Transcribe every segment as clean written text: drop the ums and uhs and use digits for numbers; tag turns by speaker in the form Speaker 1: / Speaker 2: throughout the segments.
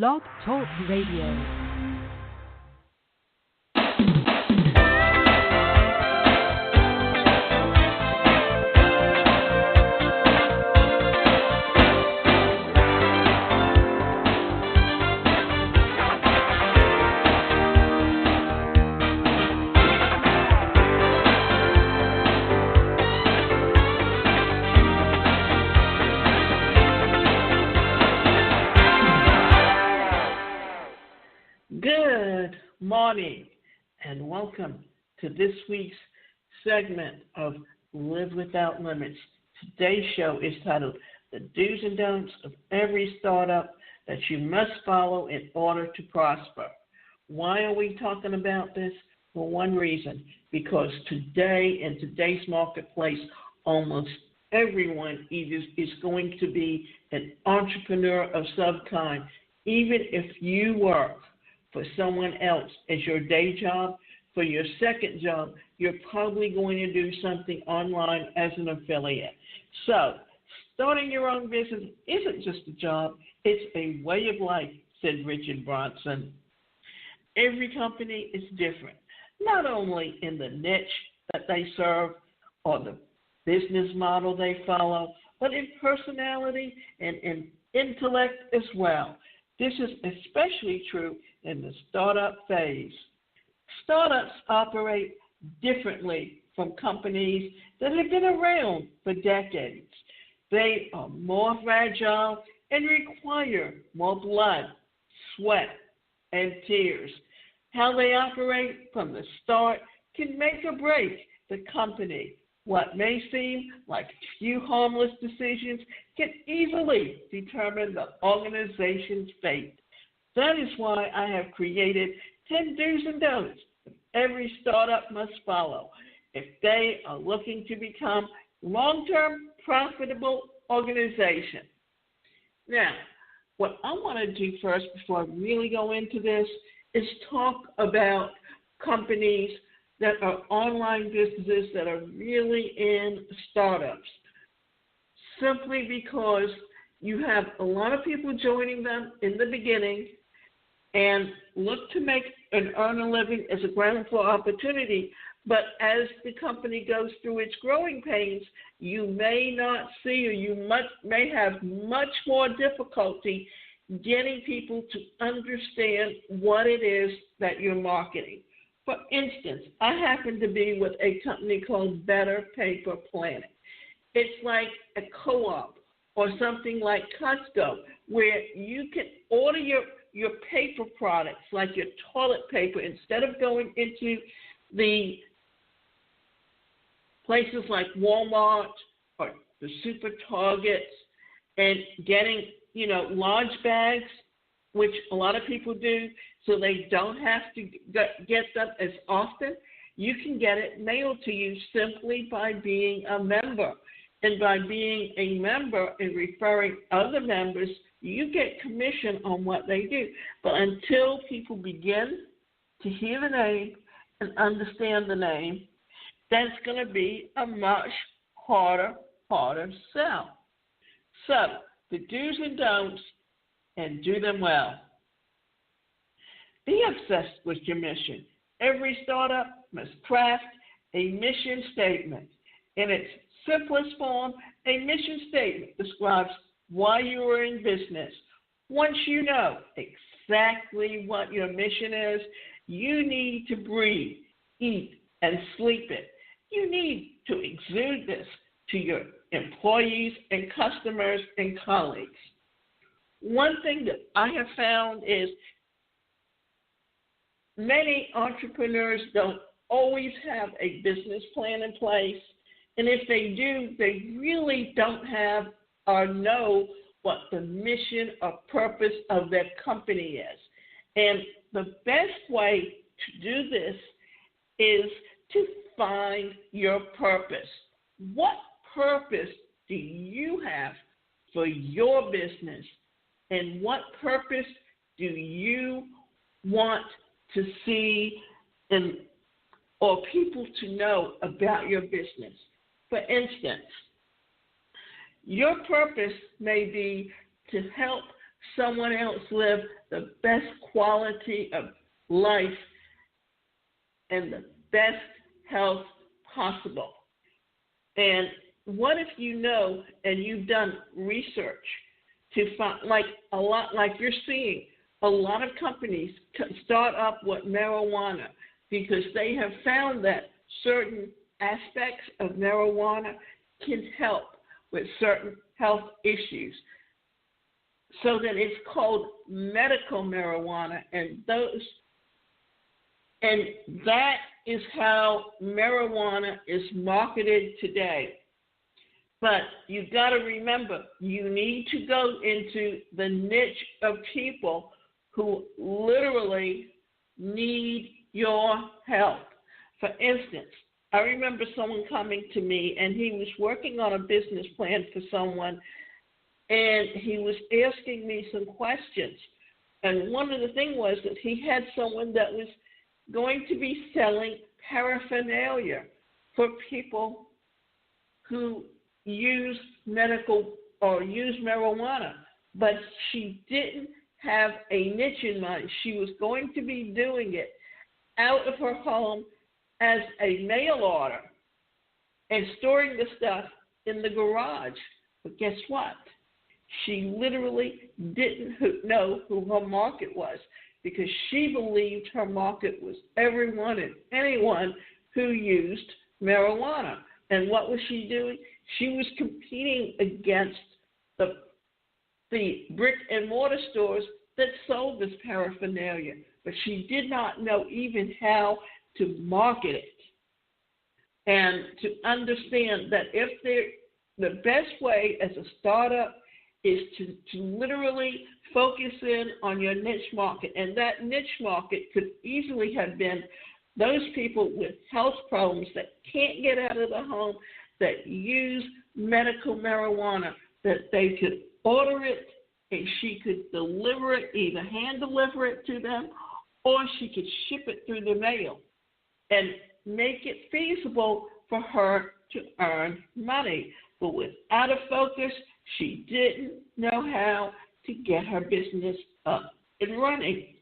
Speaker 1: Blog Talk Radio.
Speaker 2: Good morning and welcome to this week's segment of Live Without Limits. Today's show is titled The Do's and Don'ts of Every Startup That You Must Follow in Order to Prosper. Why are we talking about this? For one reason, because today in today's marketplace, almost everyone is going to be an entrepreneur of some kind, even if you work for someone else as your day job. For your second job, you're probably going to do something online as an affiliate. So starting your own business isn't just a job, it's a way of life, said Richard Branson. Every company is different, not only in the niche that they serve or the business model they follow, but in personality and in intellect as well. This is especially true in the startup phase. Startups operate differently from companies that have been around for decades. They are more fragile and require more blood, sweat, and tears. How they operate from the start can make or break the company. What may seem like a few harmless decisions can easily determine the organization's fate. That is why I have created 10 do's and don'ts that every startup must follow if they are looking to become long-term profitable organization. Now, what I want to do first before I really go into this is talk about companies that are online businesses that are really in startups, simply because you have a lot of people joining them in the beginning and look to make and earn a living as a ground floor opportunity. But as the company goes through its growing pains, you may not see, or you may have much more difficulty getting people to understand what it is that you're marketing. For instance, I happen to be with a company called Better Paper Planet. It's like a co-op or something like Costco, where you can order your paper products, like your toilet paper, instead of going into the places like Walmart or the Super Targets and getting, large bags, which a lot of people do, so they don't have to get them as often. You can get it mailed to you simply by being a member. And by being a member and referring other members, you get commission on what they do. But until people begin to hear the name and understand the name, that's going to be a much harder sell. So, the do's and don'ts, and do them well. Be obsessed with your mission. Every startup must craft a mission statement. In its simplest form, a mission statement describes why you are in business. Once you know exactly what your mission is, you need to breathe, eat, and sleep it. You need to exude this to your employees and customers and colleagues. One thing that I have found is many entrepreneurs don't always have a business plan in place, and if they do, they really don't have or know what the mission or purpose of their company is. And the best way to do this is to find your purpose. What purpose do you have for your business, and what purpose do you want to see or people to know about your business? For instance, your purpose may be to help someone else live the best quality of life and the best health possible. And what if you know and you've done research to find, like a lot, like you're seeing, a lot of companies start up with marijuana because they have found that certain aspects of marijuana can help with certain health issues. So that it's called medical marijuana, and that is how marijuana is marketed today. But you've got to remember, you need to go into the niche of people who literally need your help. For instance, I remember someone coming to me, and he was working on a business plan for someone, and he was asking me some questions. And one of the things was that he had someone that was going to be selling paraphernalia for people who use medical or use marijuana, but she didn't have a niche in mind. She was going to be doing it out of her home as a mail order and storing the stuff in the garage. But guess what? She literally didn't know who her market was, because she believed her market was everyone and anyone who used marijuana. And what was she doing? She was competing against the brick and mortar stores that sold this paraphernalia, but she did not know even how to market it. And to understand that the best way as a startup is to literally focus in on your niche market. And that niche market could easily have been those people with health problems that can't get out of the home, that use medical marijuana, that they could order it and she could deliver it, either hand deliver it to them, or she could ship it through the mail and make it feasible for her to earn money. But without a focus, she didn't know how to get her business up and running.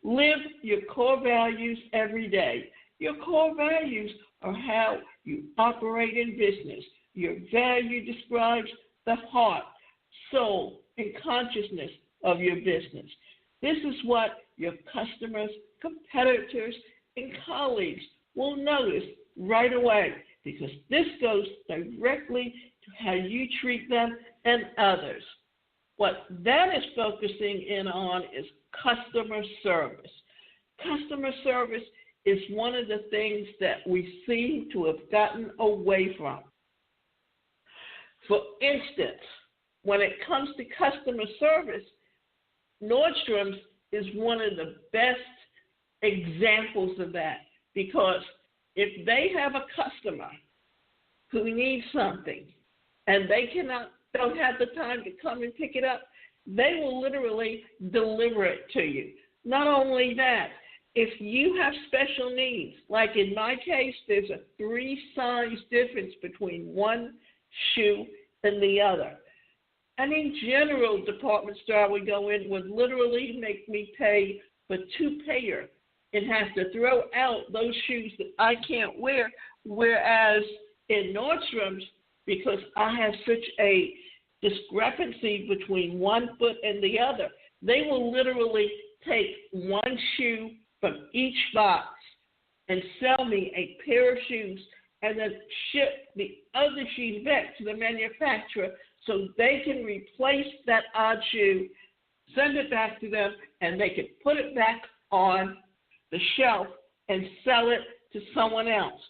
Speaker 2: Live your core values every day. Your core values are how you operate in business. Your value describes the heart, soul, and consciousness of your business. This is what your customers, competitors, and colleagues will notice right away, because this goes directly to how you treat them and others. What that is focusing in on is customer service. Customer service is one of the things that we seem to have gotten away from. For instance, when it comes to customer service, Nordstrom's is one of the best examples of that, because if they have a customer who needs something and they don't have the time to come and pick it up, they will literally deliver it to you. Not only that, if you have special needs, like in my case, there's a 3-size difference between one shoe and the other. And in general, department store we go in would literally make me pay for 2 pairs and have to throw out those shoes that I can't wear, whereas in Nordstrom's, because I have such a discrepancy between one foot and the other, they will literally take one shoe from each box and sell me a pair of shoes and then ship the other shoes back to the manufacturer so they can replace that odd shoe, send it back to them, and they can put it back on the shelf and sell it to someone else.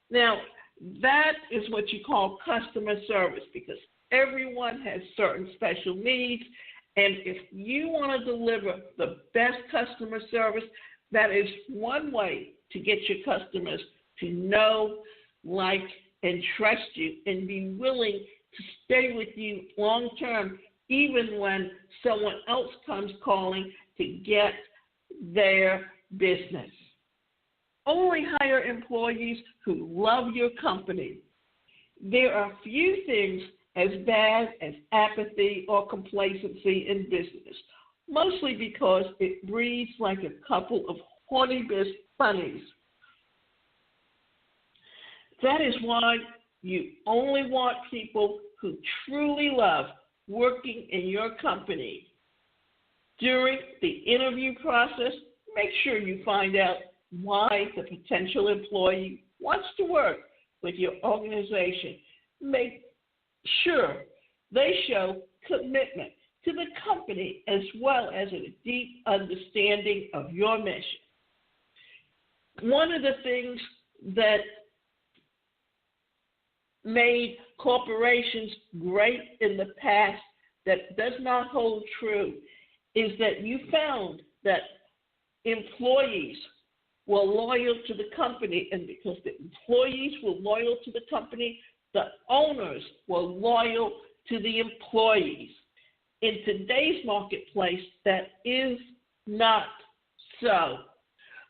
Speaker 2: Now, that is what you call customer service, because everyone has certain special needs, and if you want to deliver the best customer service, that is one way to get your customers to know, like, and trust you and be willing to stay with you long term, even when someone else comes calling to get their business. Only hire employees who love your company. There are few things as bad as apathy or complacency in business, mostly because it breeds like a couple of horny bunnies. That is why you only want people who truly love working in your company. During the interview process, make sure you find out why the potential employee wants to work with your organization. Make sure they show commitment to the company as well as a deep understanding of your mission. One of the things that made corporations great in the past that does not hold true is that you found that employees were loyal to the company, and because the employees were loyal to the company, the owners were loyal to the employees. In today's marketplace, that is not so.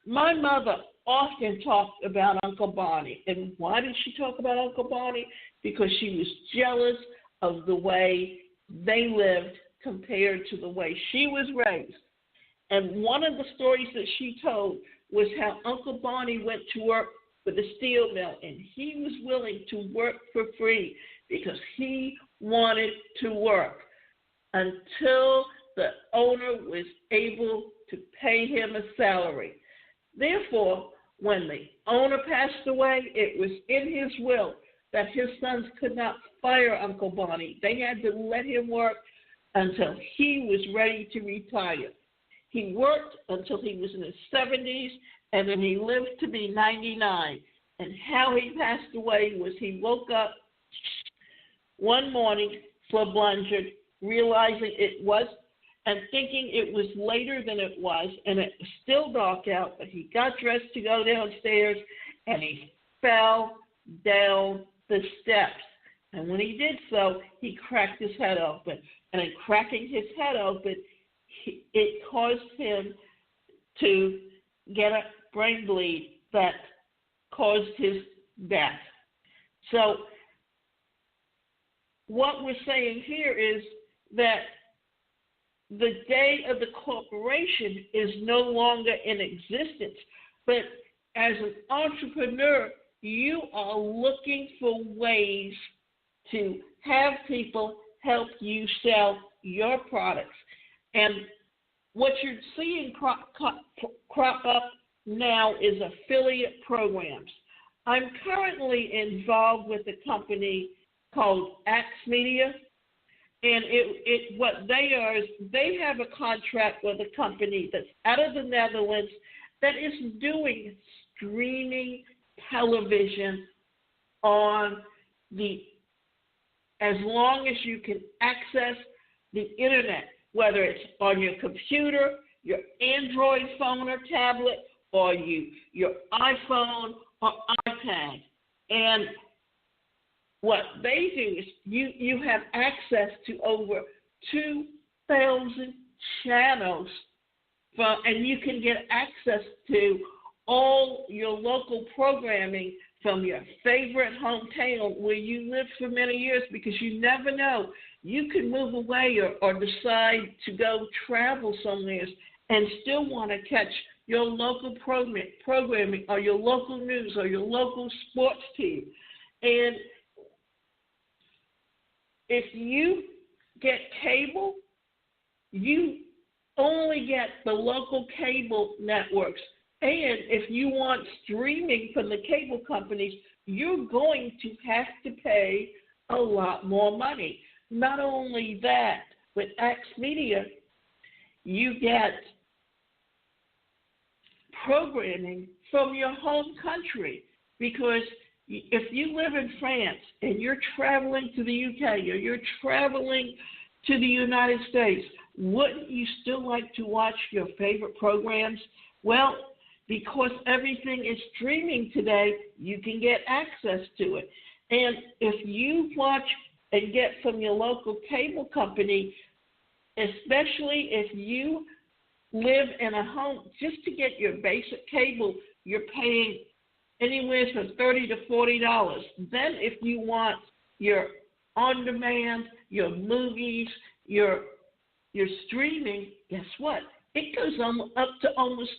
Speaker 2: My mother often talked about Uncle Bonnie. And why did she talk about Uncle Bonnie? Because she was jealous of the way they lived compared to the way she was raised. And one of the stories that she told was how Uncle Bonnie went to work for the steel mill, and he was willing to work for free because he wanted to work until the owner was able to pay him a salary. Therefore, when the owner passed away, it was in his will that his sons could not fire Uncle Bonnie. They had to let him work until he was ready to retire. He worked until he was in his 70s, and then he lived to be 99. And how he passed away was he woke up one morning flabbergasted, realizing it was, and thinking it was later than it was, and it was still dark out, but he got dressed to go downstairs, and he fell down the steps. And when he did so, he cracked his head open. And in cracking his head open, it caused him to get a brain bleed that caused his death. So what we're saying here is that the day of the corporation is no longer in existence, but as an entrepreneur, you are looking for ways to have people help you sell your products. And what you're seeing crop up now is affiliate programs. I'm currently involved with a company called Axe Media, and what they are is they have a contract with a company that's out of the Netherlands that is doing streaming television on as long as you can access the internet, whether it's on your computer, your Android phone or tablet, or your iPhone or iPad. And what they do is you have access to over 2,000 channels, and you can get access to all your local programming from your favorite hometown where you lived for many years, because you never know. You can move away or decide to go travel somewhere and still want to catch your local programming or your local news or your local sports team. And if you get cable, you only get the local cable networks. And if you want streaming from the cable companies, you're going to have to pay a lot more money. Not only that, with Axe Media, you get programming from your home country, because if you live in France and you're traveling to the UK or you're traveling to the United States, wouldn't you still like to watch your favorite programs? Well, because everything is streaming today, you can get access to it. And if you watch and get from your local cable company, especially if you live in a home, just to get your basic cable, you're paying anywhere from $30 to $40. Then if you want your on demand, your movies, your streaming, guess what? It goes up to almost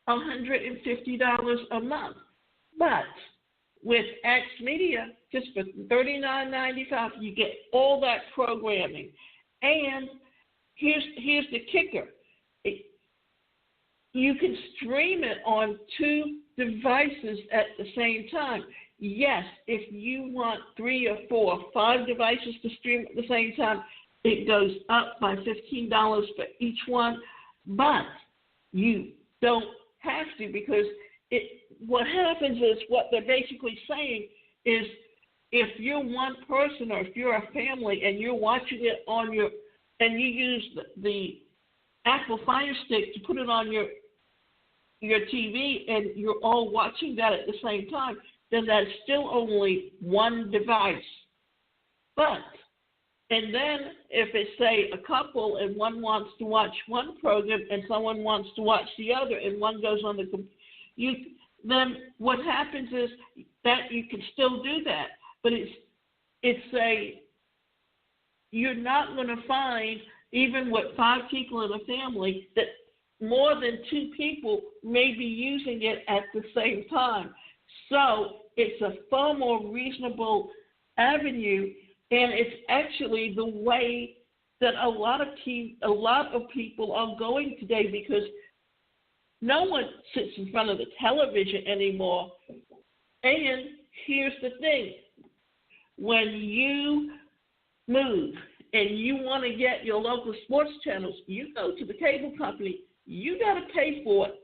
Speaker 2: $150 a month. But with X Media, just for $39.95, you get all that programming. And here's the kicker. You can stream it on 2 devices at the same time. Yes, if you want 3 or 4 or 5 devices to stream at the same time, it goes up by $15 for each one. But you don't have to, because what happens is, what they're basically saying is, if you're one person or if you're a family and you're watching it on and you use the Apple Fire Stick to put it on your TV and you're all watching that at the same time, then that's still only one device. And then if it's, say, a couple and one wants to watch one program and someone wants to watch the other and one goes on the computer, then what happens is that you can still do that. But you're not going to find, even with 5 people in a family, that more than 2 people may be using it at the same time. So it's a far more reasonable avenue, and it's actually the way that a lot of people are going today, because no one sits in front of the television anymore. And here's the thing. When you move and you want to get your local sports channels, you go to the cable company. You got to pay for it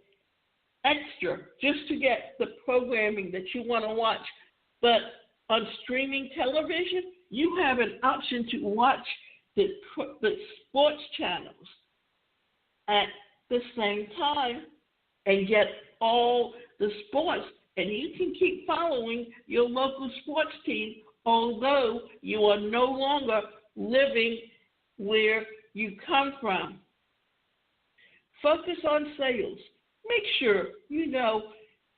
Speaker 2: extra just to get the programming that you want to watch. But on streaming television, you have an option to watch the sports channels at the same time and get all the sports. And you can keep following your local sports team, although you are no longer living where you come from. Focus on sales. Make sure you know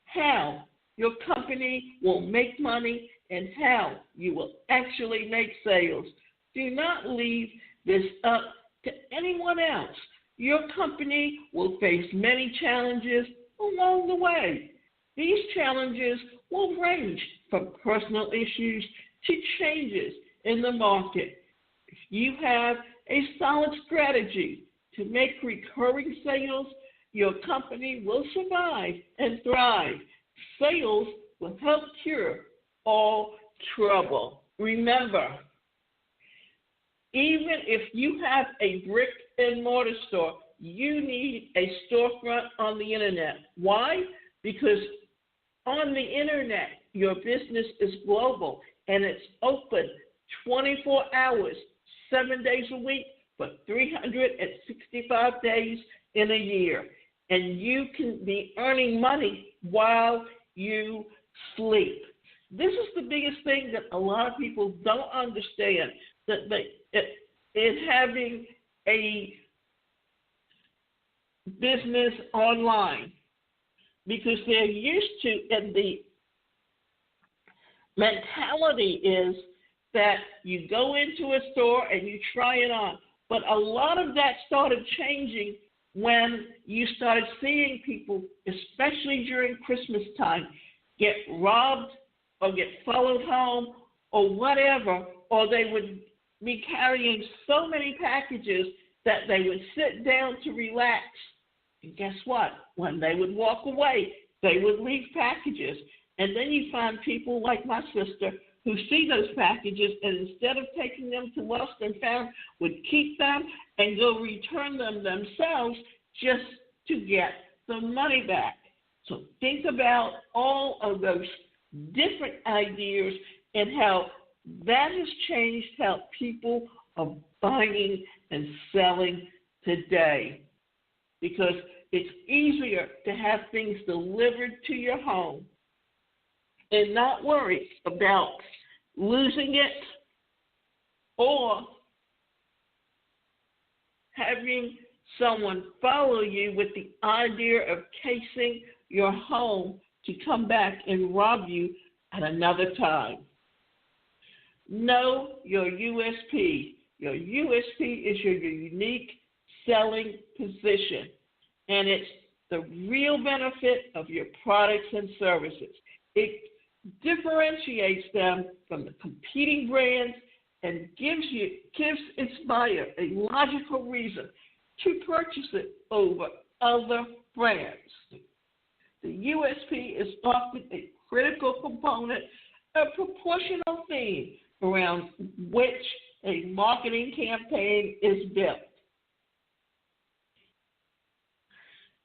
Speaker 2: how your company will make money and how you will actually make sales. Do not leave this up to anyone else. Your company will face many challenges along the way. These challenges will range from personal issues to changes in the market. If you have a solid strategy to make recurring sales, your company will survive and thrive. Sales will help cure all trouble. Remember, even if you have a brick and mortar store, you need a storefront on the internet. Why? Because on the internet, your business is global and it's open 24 hours, 7 days a week, for 365 days in a year. And you can be earning money while you sleep. This is the biggest thing that a lot of people don't understand, that in having a business online, because they're used to, and the mentality is that you go into a store and you try it on. But a lot of that started changing when you started seeing people, especially during Christmas time, get robbed or get followed home or whatever, or they would be carrying so many packages that they would sit down to relax. And guess what? When they would walk away, they would leave packages. And then you find people like my sister who see those packages and instead of taking them to lost and found, would keep them and go return them themselves just to get the money back. So think about all of those different ideas and how that has changed how people are buying and selling today. Because it's easier to have things delivered to your home and not worry about losing it or having someone follow you with the idea of casing your home to come back and rob you at another time. Know your USP. Your USP is your unique selling position, and it's the real benefit of your products and services. It differentiates them from the competing brands and gives its buyer a logical reason to purchase it over other brands. The USP is often a critical component, a proportional theme around which a marketing campaign is built.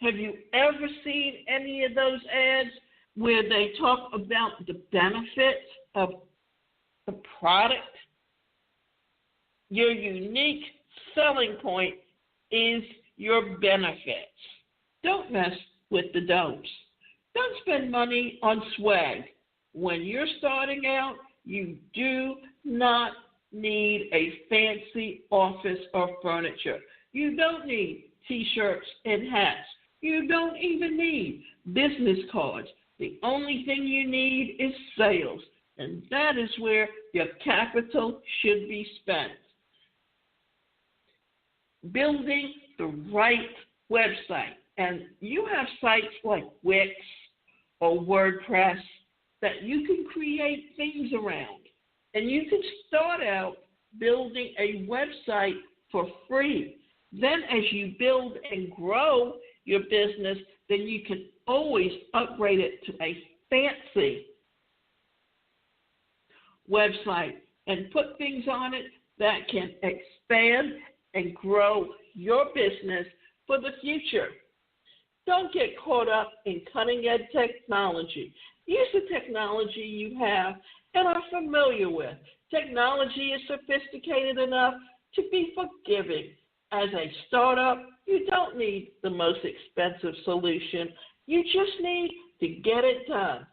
Speaker 2: Have you ever seen any of those ads where they talk about the benefits of the product? Your unique selling point is your benefits. Don't mess with the don'ts. Don't spend money on swag. When you're starting out, you do not need a fancy office or furniture. You don't need T-shirts and hats. You don't even need business cards. The only thing you need is sales, and that is where your capital should be spent. Building the right website. And you have sites like Wix or WordPress that you can create things around. And you can start out building a website for free. Then as you build and grow your business, then you can always upgrade it to a fancy website and put things on it that can expand and grow your business for the future. Don't get caught up in cutting-edge technology. Use the technology you have and are familiar with. Technology is sophisticated enough to be forgiving. As a startup, you don't need the most expensive solution. You just need to get it done.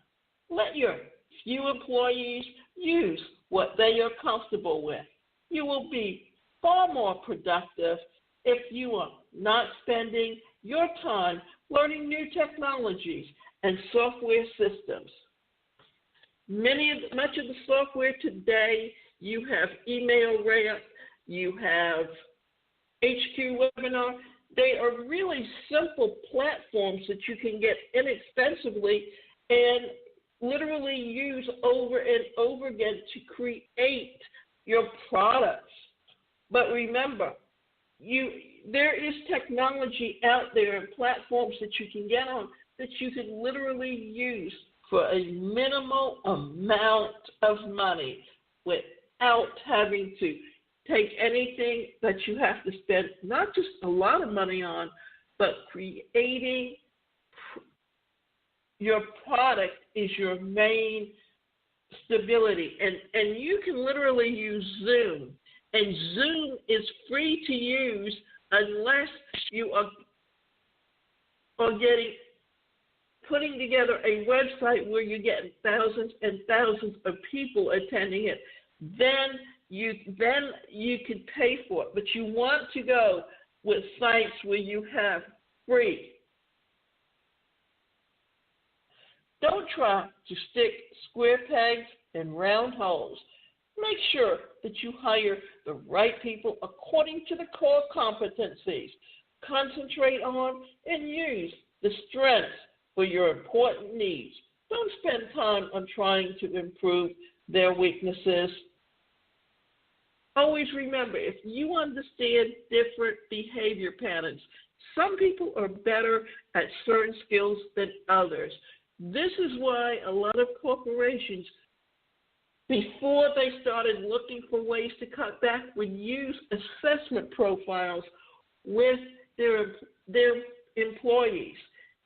Speaker 2: Let your few employees use what they are comfortable with. You will be far more productive if you are not spending your time learning new technologies and software systems. Much of the software today, you have email ramp, you have HQ webinar. They are really simple platforms that you can get inexpensively and literally use over and over again to create your products. But remember, there is technology out there and platforms that you can get on that you can literally use for a minimal amount of money without having to take anything that you have to spend not just a lot of money on, but creating your product is your main stability. And you can literally use Zoom. And Zoom is free to use unless you are putting together a website where you get thousands and thousands of people attending it. Then you can pay for it. But you want to go with sites where you have free. Don't try to stick square pegs in round holes. Make sure that you hire the right people according to the core competencies. Concentrate on and use the strengths for your important needs. Don't spend time on trying to improve their weaknesses. Always remember, if you understand different behavior patterns, some people are better at certain skills than others. This is why a lot of corporations, before they started looking for ways to cut back, would use assessment profiles with their employees.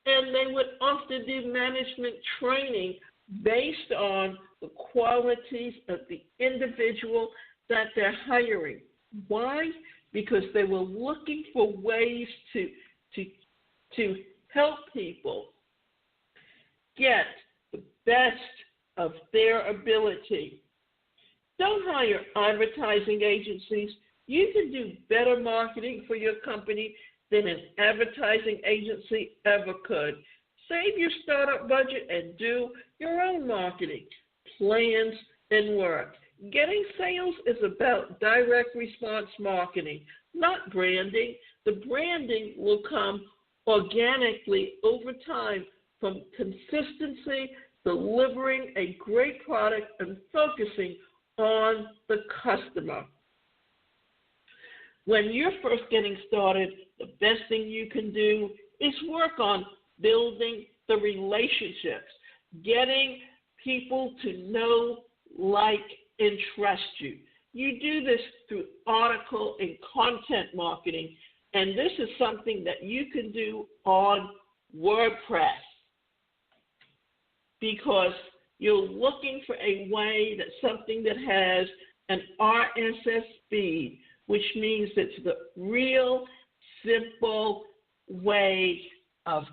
Speaker 2: And they would often do management training based on the qualities of the individual that they're hiring. Why? Because they were looking for ways to help people get the best of their ability. Don't hire advertising agencies. You can do better marketing for your company than an advertising agency ever could. Save your startup budget and do your own marketing plans and work. Getting sales is about direct response marketing, not branding. The branding will come organically over time from consistency, delivering a great product, and focusing on the customer. When you're first getting started, the best thing you can do is work on building the relationships, getting people to know, like, and trust you. You do this through article and content marketing, and this is something that you can do on WordPress because you're looking for a way that something that has an RSS feed, which means it's the real simple way of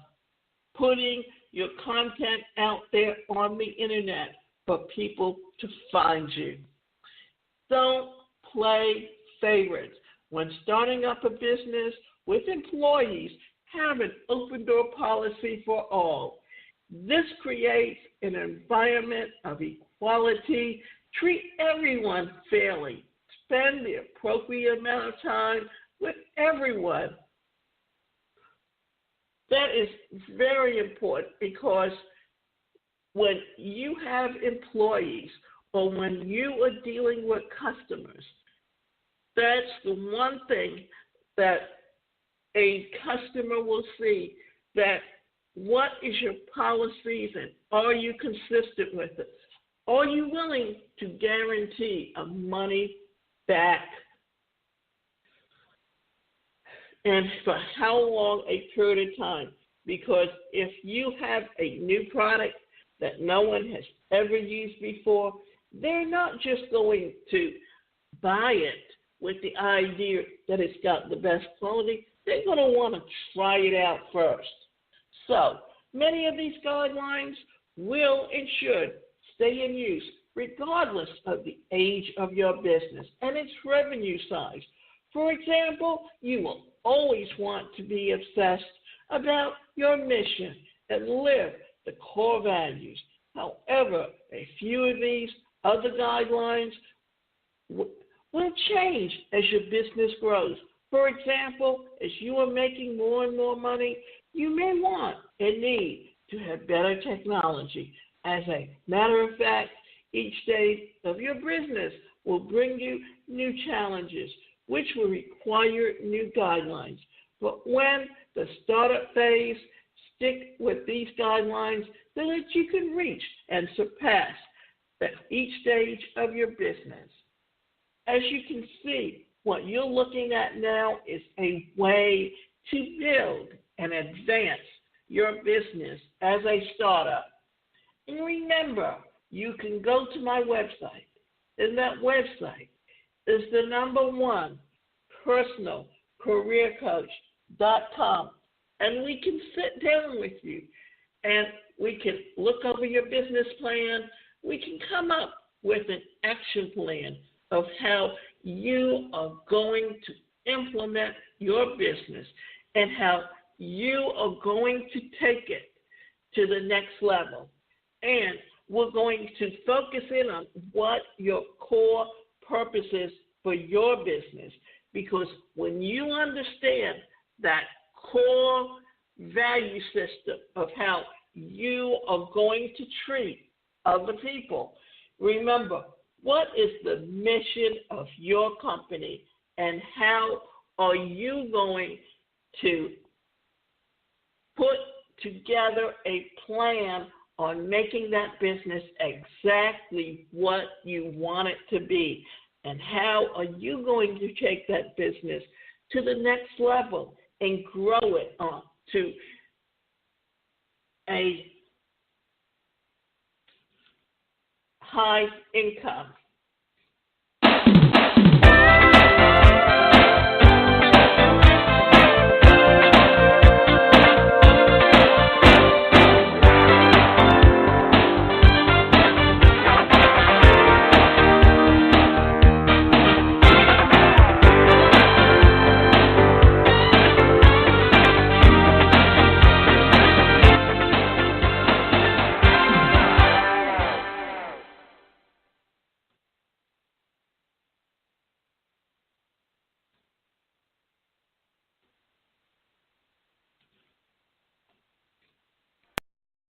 Speaker 2: putting your content out there on the internet for people to find you. Don't play favorites. When starting up a business with employees, have an open door policy for all. This creates an environment of equality. Treat everyone fairly. Spend the appropriate amount of time with everyone. That is very important because when you have employees or when you are dealing with customers, that's the one thing that a customer will see, that what is your policies and are you consistent with it? Are you willing to guarantee a money back? And for how long a period of time? Because if you have a new product that no one has ever used before, they're not just going to buy it with the idea that it's got the best quality. They're going to want to try it out first. So many of these guidelines will and should stay in use regardless of the age of your business and its revenue size. For example, you will always want to be obsessed about your mission and live the core values. However, a few of these other guidelines will change as your business grows. For example, as you are making more and more money, you may want and need to have better technology. As a matter of fact, each day of your business will bring you new challenges, which will require new guidelines. But when the startup phase, stick with these guidelines so that you can reach and surpass each stage of your business. As you can see, what you're looking at now is a way to build and advance your business as a startup. And remember, you can go to my website, and that website is the #1 personalcareercoach.com, and we can sit down with you and we can look over your business plan. We can come up with an action plan of how you are going to implement your business and how you are going to take it to the next level. And we're going to focus in on what your core purpose is for your business, because when you understand that core value system of how you are going to treat other people, remember, what is the mission of your company and how are you going to put together a plan on making that business exactly what you want it to be, and how are you going to take that business to the next level and grow it to a high income.